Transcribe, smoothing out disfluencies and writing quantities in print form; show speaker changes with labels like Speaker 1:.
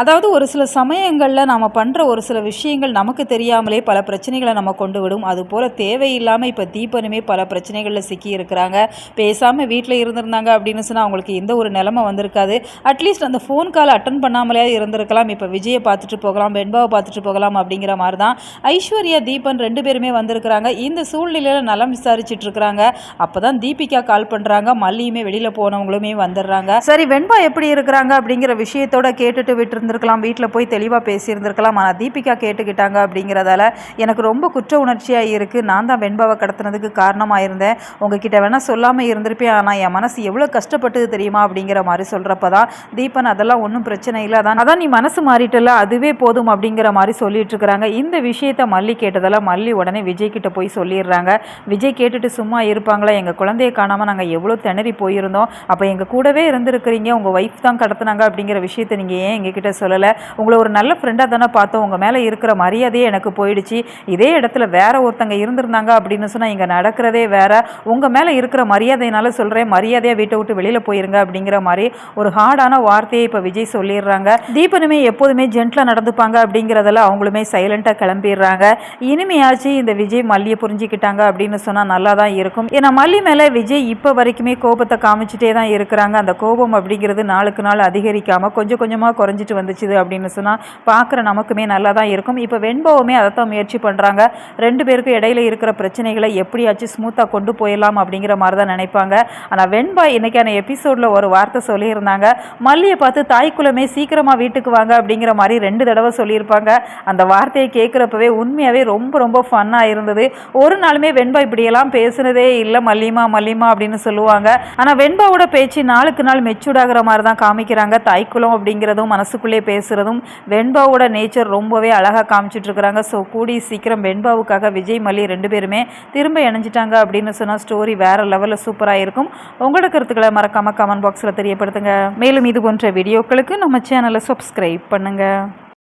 Speaker 1: அதாவது ஒரு சில சமயங்களில் நாம் பண்ணுற ஒரு சில விஷயங்கள் நமக்கு தெரியாமலே பல பிரச்சனைகளை நம்ம கொண்டு விடும். அதுபோல் தேவையில்லாமல் இப்போ தீபனுமே பல பிரச்சனைகளில் சிக்கி இருக்கிறாங்க. பேசாமல் வீட்டில் இருந்திருந்தாங்க அப்படின்னு சொன்னால் அவங்களுக்கு எந்த ஒரு நிலைமை வந்திருக்காது. அட்லீஸ்ட் அந்த ஃபோன் கால் அட்டன் பண்ணாமலே இருந்திருக்கலாம். இப்போ விஜயை பார்த்துட்டு போகலாம், வெண்பாவை பார்த்துட்டு போகலாம் அப்படிங்கிற மாதிரி தான் ஐஸ்வர்யா தீபன் 2 பேருமே வந்திருக்கிறாங்க. இந்த சூழ்நிலையில் நலம் விசாரிச்சுட்டு இருக்கிறாங்க. அப்போ தான் தீபிகா கால் பண்ணுறாங்க. மல்லியுமே வெளியில் போனவங்களுமே வந்துடுறாங்க. சரி, வெண்பா எப்படி இருக்கிறாங்க அப்படிங்கிற விஷயத்தோட கேட்டுட்டு விட்டு இருந்திருக்கலாம், வீட்டில் போய் தெளிவாக பேசியிருந்திருக்கலாம். ஆனால் தீபிகா கேட்டுக்கிட்டாங்க அப்படிங்கிறதால எனக்கு ரொம்ப குற்ற உணர்ச்சியாக இருக்குது. நான் தான் வெண்பாவை கடத்தினதுக்கு காரணமாக இருந்தேன். உங்ககிட்ட வேணால் சொல்லாமல் இருந்திருப்பேன். ஆனால் என் மனசு எவ்வளோ கஷ்டப்பட்டது தெரியுமா அப்படிங்கிற மாதிரி சொல்கிறப்ப தான் தீபன் அதெல்லாம் ஒன்றும் பிரச்சனை இல்லை, அதான் நீ மனசு மாறிட்டல, அதுவே போதும் அப்படிங்கிற மாதிரி சொல்லிட்டு இருக்கிறாங்க. இந்த விஷயத்த மல்லி கேட்டதால் மல்லி உடனே விஜய் கிட்ட போய் சொல்லிடுறாங்க. விஜய் கேட்டுட்டு சும்மா இருப்பாங்களா? எங்கள் குழந்தைய காணாமல் நாங்கள் எவ்வளோ திணறி போயிருந்தோம். அப்போ எங்கள் கூடவே இருந்திருக்கிறீங்க, உங்கள் ஒய்ஃப் தான் கடத்தினாங்க அப்படிங்கிற விஷயத்தை நீங்கள் ஏன் எங்ககிட்ட சொல்லலை? உங்களை ஒரு நல்ல ஃப்ரெண்டாக தானே பார்த்தோம். உங்கள் மேலே இருக்கிற மரியாதையே எனக்கு போயிடுச்சு. இதே இடத்துல வேற ஒருத்தங்க இருந்திருந்தாங்க அப்படின்னு சொன்னால் இங்கே நடக்கிறதே வேற. உங்கள் மேலே இருக்கிற மரியாதையினால சொல்கிறேன், மரியாதையாக வீட்டை விட்டு வெளியில் போயிருங்க அப்படிங்கிற மாதிரி ஒரு ஹார்டான வார்த்தையை இப்போ விஜய் சொல்லிடுறாங்க. தீபனுமே எப்போதுமே ஜென்டிலாக நடந்துப்பாங்க அப்படிங்கிறதால அவங்களுமே சைலண்ட்டாக கிளம்பிடுறாங்க. இனிமையாச்சு இந்த விஜய் மல்லியை புரிஞ்சுக்கிட்டாங்க அப்படின்னு சொன்னால் நல்லா தான் இருக்கும். ஏன்னா மல்லி மேலே விஜய் இப்போ வரைக்குமே கோபத்தை காமிச்சிட்டே தான் இருக்கிறாங்க. அந்த கோபம் அப்படிங்கிறது நாளுக்கு நாள் அதிகரிக்காமல் கொஞ்சம் கொஞ்சமாக குறைஞ்சிட்டு வந்துச்சு அப்படின்னு சொன்னால் பார்க்குற நமக்குமே நல்லா தான் இருக்கும். இப்போ வெண்பாவுமே அதைத்தான் முயற்சி பண்ணுறாங்க. 2 பேருக்கும் இடையில இருக்கிற பிரச்சனைகளை எப்படியாச்சும் ஸ்மூத்தாக கொண்டு போயிடலாம் அப்படிங்கிற மாதிரி தான் நினைப்பாங்க. ஆனால் வெண்பா இன்றைக்கான எபிசோடில் ஒரு வார்த்தை சொல்லியிருந்தாங்க. மல்லியை பார்த்து தாய்க்குலமே சீக்கிரமாக வீட்டுக்கு வாங்க அப்படிங்கிற மாதிரி 2 தடவை சொல்லியிருப்பாங்க. அந்த வார்த்தையை கேட்குறப்பவே உண்மையாகவே ரொம்ப ரொம்ப ஃபன்னாக இருந்தது. ஒரு நாளுமே வெண்பா இப்படியெல்லாம் பேசுனதே இல்லை, மல்லிமா மல்லிமா அப்படின்னு சொல்லுவாங்க. ஆனால் வெண்பாவோட பேச்சு நாளுக்கு நாள் மெச்சூர்டாகிற மாதிரி தான் காமிக்கிறாங்க. தாய்க்குலம் அப்படிங்கிறதும் மனசுக்குள்ளே பேசுகிறதும் வெண்பாவோட நேச்சர் ரொம்பவே அழகாக காமிச்சிட்டு இருக்கிறாங்க. ஸோ கூடி சீக்கிரம் வெண்பாவுக்காக விஜய் மல்லி 2 பேருமே திரும்ப இணைஞ்சிட்டாங்க அப்படின்னு சொன்னால் ஸ்டோரி வேறு லெவலில் சூப்பராக இருக்கும். உங்களோட கருத்துக்களை மறக்காமல் கமெண்ட் பாக்ஸில் தெரியப்படுத்துங்க. மேலும் இது போன்ற வீடியோக்களுக்கு நம்ம சேனலை சப்ஸ்கிரைப் பண்ணுங்கள்.